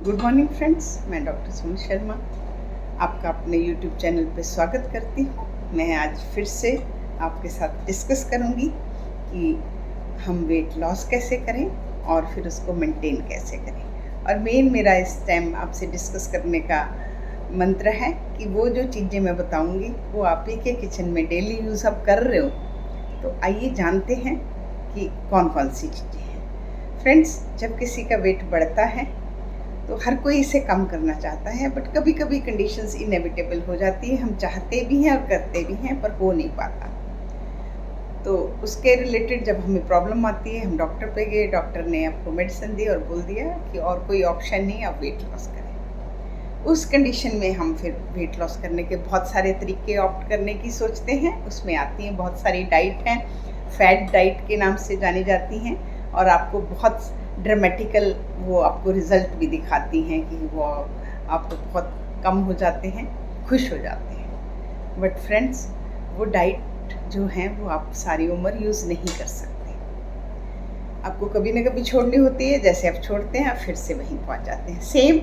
Good morning friends, मैं doctor Sumi Sharma आपका अपने यूट्यूब चैनल पर स्वागत करती हूँ। मैं आज फिर से आपके साथ डिस्कस करूँगी कि हम वेट लॉस कैसे करें और फिर उसको मेंटेन कैसे करें। और मेन मेरा इस टाइम आपसे डिस्कस करने का मंत्र है कि वो जो चीज़ें मैं बताऊँगी वो आप ही के किचन में डेली यूज़ आप कर रहे हो। तो आइए जानते हैं कि कौन कौन सी चीज़ें हैं। फ्रेंड्स, जब किसी का वेट बढ़ता है तो हर कोई इसे कम करना चाहता है, बट कभी कभी कंडीशंस इनेविटेबल हो जाती है। हम चाहते भी हैं और करते भी हैं, पर हो नहीं पाता। तो उसके रिलेटेड जब हमें प्रॉब्लम आती है, हम डॉक्टर पे गए, डॉक्टर ने आपको मेडिसिन दी और बोल दिया कि और कोई ऑप्शन नहीं, आप वेट लॉस करें। उस कंडीशन में हम फिर वेट लॉस करने के बहुत सारे तरीके ऑप्ट करने की सोचते हैं। उसमें आती हैं बहुत सारी डाइट हैं, फैट डाइट के नाम से जानी जाती हैं, और आपको बहुत ड्रामेटिकल वो आपको रिज़ल्ट भी दिखाती हैं कि वो आपको बहुत कम हो जाते हैं, खुश हो जाते हैं। बट फ्रेंड्स, वो डाइट जो हैं वो आप सारी उम्र यूज़ नहीं कर सकते। आपको कभी ना कभी छोड़नी होती है, जैसे आप छोड़ते हैं आप फिर से वहीं पहुंच जाते हैं। सेम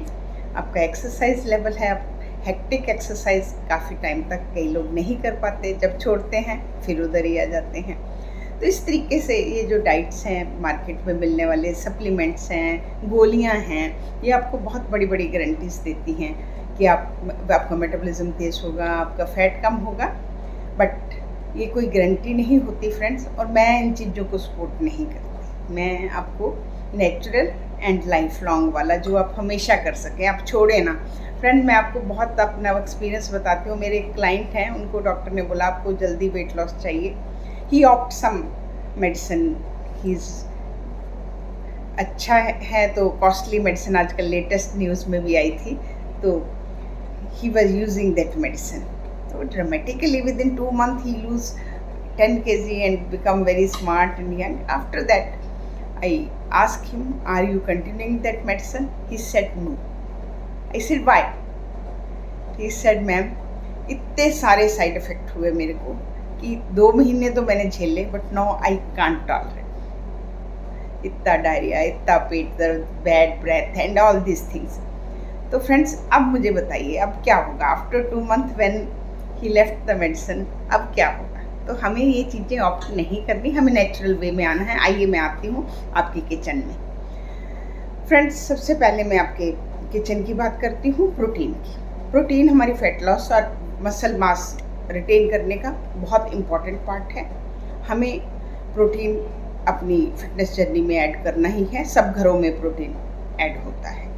आपका एक्सरसाइज लेवल है, आप हेक्टिक एक्सरसाइज काफ़ी टाइम तक कई लोग नहीं कर पाते, जब छोड़ते हैं फिर उधर ही आ जाते हैं। तो इस तरीके से ये जो डाइट्स हैं, मार्केट में मिलने वाले सप्लीमेंट्स हैं, गोलियां हैं, ये आपको बहुत बड़ी बड़ी गारंटीज देती हैं कि आपका मेटाबॉलिज्म तेज होगा, आपका फैट कम होगा। बट ये कोई गारंटी नहीं होती फ्रेंड्स, और मैं इन चीज़ों को सपोर्ट नहीं करती। मैं आपको नेचुरल एंड लाइफ लॉन्ग वाला जो आप हमेशा कर सकें, आप छोड़े ना। फ्रेंड, मैं आपको बहुत अपना एक्सपीरियंस बताती हूँ। मेरे एक क्लाइंट हैं, उनको डॉक्टर ने बोला आपको जल्दी वेट लॉस चाहिए। He opt some medicine, he's अच्छा है तो कॉस्टली मेडिसिन, आजकल लेटेस्ट न्यूज़ में भी आई थी, तो he was using that medicine. तो dramatically within 2 months he lose 10 kg and become very smart and young. After that I ask him, are you continuing that medicine? He said no. I said why? He said ma'am, इतने सारे side effect हुए मेरे को कि 2 महीने तो मैंने झेले, but now I can't tolerate. इतना डायरिया, इतना पेट दर्द, bad breath and all this things. तो फ्रेंड्स, अब मुझे बताइए अब क्या होगा after 2 months when he left the medicine? अब क्या होगा? तो हमें ये चीज़ें ऑप्ट नहीं करनी, हमें नेचुरल वे में आना है। आइए मैं आती हूँ आपकी किचन में। फ्रेंड्स, सबसे पहले मैं आपके किचन की बात करती हूँ, प्रोटीन की। प्रोटीन हमारी फैट लॉस और मसल मास रिटेन करने का बहुत इम्पॉर्टेंट पार्ट है। हमें प्रोटीन अपनी फिटनेस जर्नी में ऐड करना ही है। सब घरों में प्रोटीन ऐड होता है।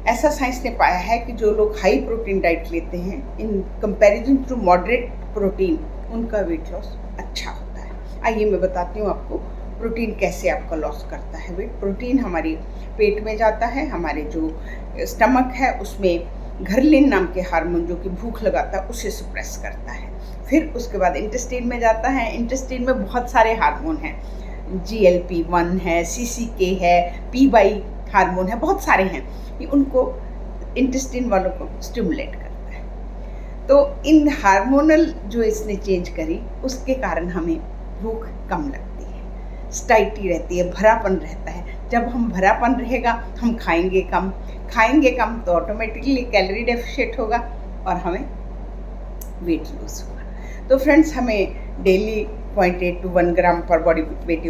ऐसा साइंस ने पाया है कि जो लोग हाई प्रोटीन डाइट लेते हैं, in comparison to moderate protein, उनका वेट लॉस अच्छा होता है। आइए मैं बताती हूँ आपको प्रोटीन कैसे आपका लॉस करता है वेट। प्रोटीन हमारी पेट में जाता है, हमारे जो स्टमक है उसमें घर्लिन नाम के हार्मोन जो कि भूख लगाता है उसे सप्रेस करता है। फिर उसके बाद इंटेस्टाइन में जाता है। इंटेस्टाइन में बहुत सारे हार्मोन हैं, GLP-1 है, CCK है, PY हार्मोन है, बहुत सारे हैं। ये उनको इंटेस्टाइन वालों को स्टिमुलेट करता है। तो इन हार्मोनल जो इसने चेंज करी, उसके कारण हमें भूख कम लगती है, स्टाइटी रहती है, भरापन रहता है। जब हम भरापन रहेगा, हम खाएंगे कम तो ऑटोमेटिकली कैलोरी डेफिशिएट होगा और हमें वेट लूज होगा। तो फ्रेंड्स, हमें डेली 0.8 to 1 ग्राम पर बॉडी वेट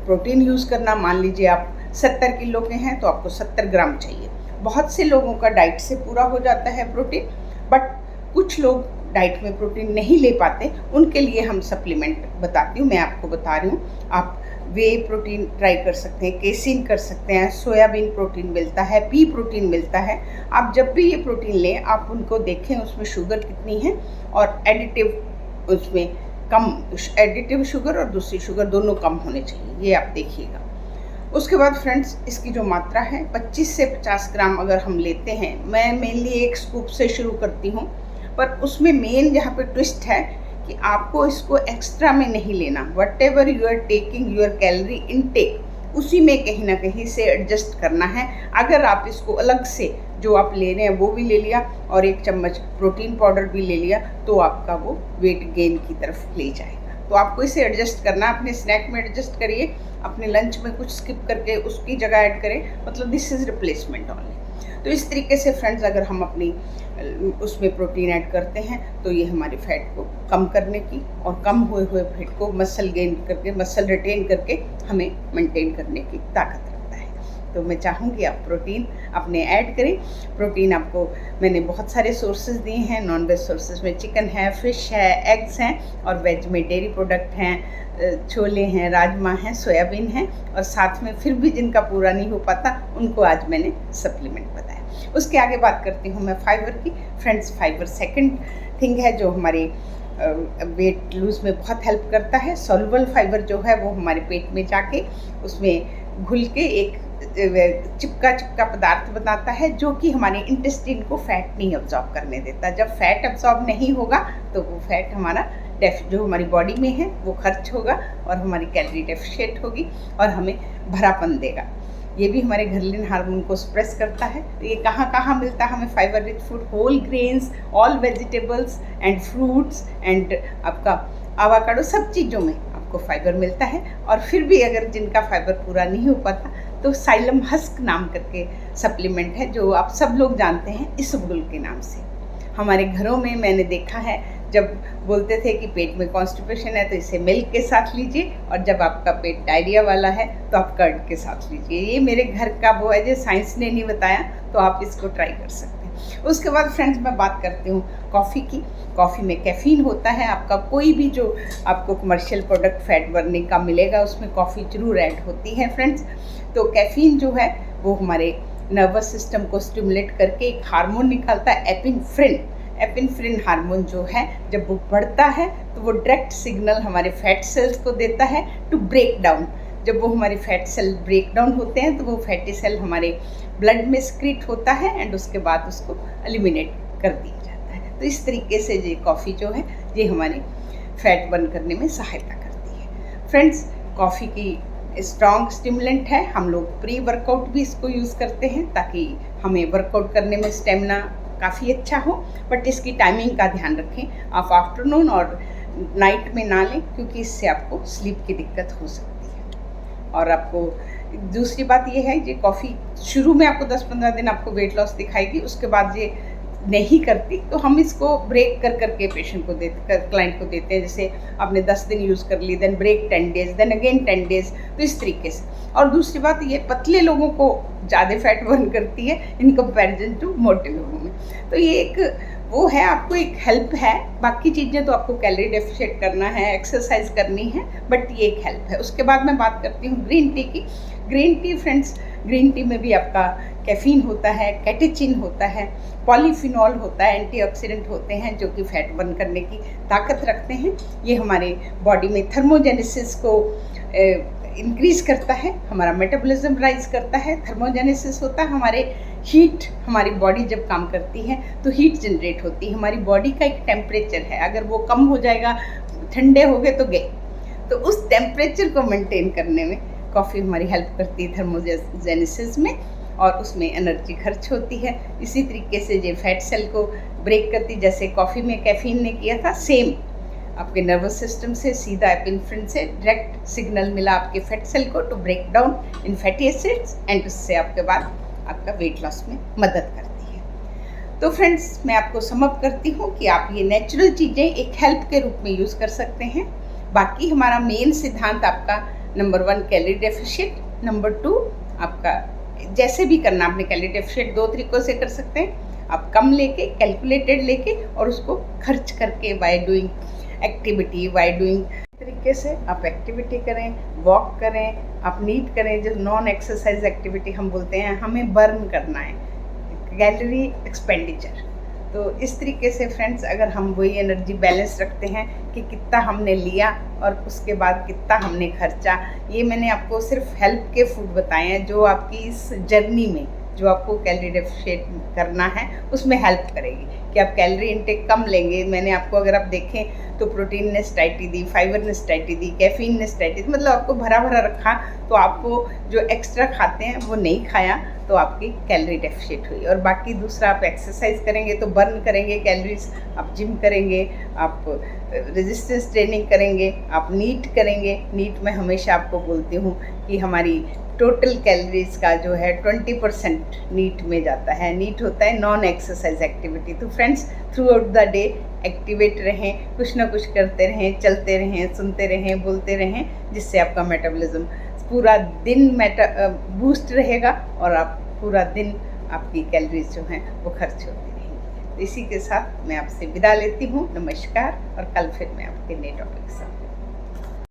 प्रोटीन यूज़ करना। मान लीजिए आप 70 किलो के हैं तो आपको 70 ग्राम चाहिए। बहुत से लोगों का डाइट से पूरा हो जाता है प्रोटीन, बट कुछ लोग डाइट में प्रोटीन नहीं ले पाते, उनके लिए हम सप्लीमेंट बताती हूँ। मैं आपको बता रही हूँ, आप वे प्रोटीन ट्राई कर सकते हैं, केसिन कर सकते हैं, सोयाबीन प्रोटीन मिलता है, पी प्रोटीन मिलता है। आप जब भी ये प्रोटीन लें, आप उनको देखें उसमें शुगर कितनी है और एडिटिव उसमें कम, एडिटिव शुगर और दूसरी शुगर दोनों कम होने चाहिए, ये आप देखिएगा। उसके बाद फ्रेंड्स, इसकी जो मात्रा है 25 से 50 ग्राम अगर हम लेते हैं, मैं मेनली 1 स्कूप से शुरू करती हूँ, पर उसमें मेन जहाँ पे ट्विस्ट है कि आपको इसको एक्स्ट्रा में नहीं लेना। Whatever you are taking your calorie intake, उसी में कहीं ना कहीं से एडजस्ट करना है। अगर आप इसको अलग से जो आप ले रहे हैं वो भी ले लिया और 1 चम्मच प्रोटीन पाउडर भी ले लिया, तो आपका वो वेट गेन की तरफ ले जाएगा। तो आपको इसे एडजस्ट करना, अपने स्नैक में एडजस्ट करिए, अपने लंच में कुछ स्किप करके उसकी जगह ऐड करें, मतलब दिस इज़ रिप्लेसमेंट ओनली। तो इस तरीके से फ्रेंड्स अगर हम अपनी उसमें प्रोटीन ऐड करते हैं तो ये हमारे फैट को कम करने की और कम हुए फैट को मसल गेन करके, मसल रिटेन करके हमें मेंटेन करने की ताकत रखता है। तो मैं चाहूँगी आप प्रोटीन अपने ऐड करें। प्रोटीन आपको मैंने बहुत सारे सोर्सेज दिए हैं। नॉन वेज सोर्सेज में चिकन है, फिश है, एग्स हैं, और वेज में डेयरी प्रोडक्ट हैं, छोले हैं, राजमा हैं, सोयाबीन हैं, और साथ में फिर भी जिनका पूरा नहीं हो पाता उनको आज मैंने सप्लीमेंट बताया। उसके आगे बात करती हूँ मैं फाइबर की। फ्रेंड्स, फाइबर सेकंड थिंग है जो हमारे वेट लूज में बहुत हेल्प करता है। सॉल्युबल फाइबर जो है वो हमारे पेट में जाके उसमें घुल के एक चिपका पदार्थ बनाता है जो कि हमारे इंटेस्टाइन को फैट नहीं अब्जॉर्ब करने देता। जब फैट अब्जॉर्ब नहीं होगा तो वो फैट हमारा जो हमारी बॉडी में है वो खर्च होगा और हमारी कैलोरी डेफिशिएट होगी और हमें भरापन देगा। ये भी हमारे घर्लिन हार्मोन को सप्रेस करता है। तो ये कहाँ कहाँ मिलता है हमें fibre rich food? Whole grains, all vegetables and fruits and आपका आवाकाडो, सब चीज़ों में आपको फाइबर मिलता है। और फिर भी अगर जिनका फाइबर पूरा नहीं हो पाता तो साइलम हस्क नाम करके सप्लीमेंट है जो आप सब लोग जानते हैं इसबगुल के नाम से। हमारे घरों में मैंने देखा है जब बोलते थे कि पेट में कॉन्स्टिपेशन है तो इसे मिल्क के साथ लीजिए, और जब आपका पेट डायरिया वाला है तो आप कर्ड के साथ लीजिए। ये मेरे घर का वो है जो साइंस ने नहीं बताया, तो आप इसको ट्राई कर सकते हैं। उसके बाद फ्रेंड्स मैं बात करती हूँ कॉफ़ी की। कॉफ़ी में कैफ़ीन होता है। आपका कोई भी जो आपको कमर्शियल प्रोडक्ट फैट बर्निंग का मिलेगा उसमें कॉफ़ी जरूर ऐड होती है फ्रेंड्स। तो कैफ़ीन जो है वो हमारे नर्वस सिस्टम को स्टिमुलेट करके एक हार्मोन निकालता है एपिनेफ्रिन। एपिनेफ्रिन हार्मोन जो है जब वो बढ़ता है तो वो डायरेक्ट सिग्नल हमारे फैट सेल्स को देता है टू ब्रेक डाउन। जब वो हमारे फैट सेल ब्रेक डाउन होते हैं तो वो फैटी सेल हमारे ब्लड में स्क्रीट होता है एंड उसके बाद उसको एलिमिनेट कर दिया जाता है। तो इस तरीके से ये कॉफ़ी जो है ये हमारे फैट बर्न करने में सहायता करती है। फ्रेंड्स, कॉफ़ी की स्ट्रॉन्ग स्टिमुलेंट है। हम लोग प्री वर्कआउट भी इसको यूज़ करते हैं ताकि हमें वर्कआउट करने में स्टेमिना काफ़ी अच्छा हो, बट इसकी टाइमिंग का ध्यान रखें। आप आफ्टरनून और नाइट में ना लें क्योंकि इससे आपको स्लीप की दिक्कत हो सकती है। और आपको दूसरी बात ये है, ये कॉफ़ी शुरू में आपको 10-15 दिन आपको वेट लॉस दिखाएगी, उसके बाद ये नहीं करती तो हम इसको ब्रेक कर करके पेशेंट को क्लाइंट को देते हैं। जैसे आपने 10 दिन यूज़ कर ली, then break 10 days, then again 10 days, तो इस तरीके से। और दूसरी बात ये पतले लोगों को ज़्यादा फैट बर्न करती है इन कंपैरिजन टू मोटे लोगों में। तो ये एक वो है, आपको एक हेल्प है। बाकी चीज़ें तो आपको कैलोरी डेफिशिएट करना है, एक्सरसाइज करनी है, बट ये एक हेल्प है। उसके बाद मैं बात करती हूँ ग्रीन टी की। Green tea friends, green tea में भी आपका कैफीन होता है, कैटेचिन होता है, पॉलीफिनॉल होता है, एंटीऑक्सीडेंट होते हैं जो कि फैट बर्न करने की ताकत रखते हैं। ये हमारे बॉडी में थर्मोजेनेसिस को इंक्रीज करता है, हमारा मेटाबॉलिज्म राइज करता है। थर्मोजेनेसिस होता है हमारे हीट, हमारी बॉडी जब काम करती है तो हीट जनरेट होती है। हमारी बॉडी का एक टेम्परेचर है, अगर वो कम हो जाएगा, ठंडे हो गए तो गए, तो उस टेम्परेचर को मेंटेन करने में कॉफ़ी हमारी हेल्प करती है थर्मोजेनेसिस में, और उसमें एनर्जी खर्च होती है। इसी तरीके से ये फैट सेल को ब्रेक करती, जैसे कॉफ़ी में कैफीन ने किया था, सेम आपके नर्वस सिस्टम से सीधा एपिनेफ्रिन से डायरेक्ट सिग्नल मिला आपके फैट सेल को to break down in fatty acids, and उससे आपके बाद आपका वेट लॉस में मदद करती है। तो फ्रेंड्स, मैं आपको समअप करती हूँ कि आप ये नेचुरल चीज़ें एक हेल्प के रूप में यूज़ कर सकते हैं। बाकी हमारा मेन सिद्धांत आपका नंबर 1 कैलोरी डेफिशिएट, नंबर 2 आपका जैसे भी करना, आपने कैलोरी डेफिशिएट 2 तरीक़ों से कर सकते हैं। आप कम लेके, कैलकुलेटेड लेके, और उसको खर्च करके by doing activity, by doing तरीके से आप एक्टिविटी करें, वॉक करें, आप नीट करें। जो नॉन एक्सरसाइज एक्टिविटी हम बोलते हैं, हमें बर्न करना है, कैलोरी एक्सपेंडिचर। तो इस तरीके से फ्रेंड्स, अगर हम वही एनर्जी बैलेंस रखते हैं कि कितना हमने लिया और उसके बाद कितना हमने खर्चा, ये मैंने आपको सिर्फ हेल्प के फूड बताए हैं जो आपकी इस जर्नी में, जो आपको कैलोरी डेफिशिएट करना है उसमें हेल्प करेगी कि आप कैलोरी इंटेक कम लेंगे। मैंने आपको, अगर आप देखें तो प्रोटीन ने स्टाइटी दी, फाइबर ने स्टाइटी दी, कैफीन ने स्टाइटी दी, मतलब आपको भरा भरा रखा। तो आपको जो एक्स्ट्रा खाते हैं वो नहीं खाया, तो आपकी कैलोरी डेफिशिएट हुई। और बाकी दूसरा, आप एक्सरसाइज करेंगे तो बर्न करेंगे कैलोरीज, आप जिम करेंगे, आप रेजिस्टेंस ट्रेनिंग करेंगे, आप नीट करेंगे। नीट में हमेशा आपको बोलती हूँ कि हमारी टोटल कैलोरीज का जो है 20% नीट में जाता है। नीट होता है नॉन एक्सरसाइज एक्टिविटी। तो friends, through out the day activate रहें, कुछ ना कुछ करते रहें, चलते रहें, सुनते रहें, बोलते रहें, जिससे आपका मेटाबॉलिज्म पूरा दिन बूस्ट रहेगा और आप पूरा दिन आपकी कैलोरीज जो हैं वो खर्च होती रहेंगी। तो इसी के साथ मैं आपसे विदा लेती हूँ। नमस्कार, और कल फिर मैं आपके नए टॉपिक के साथ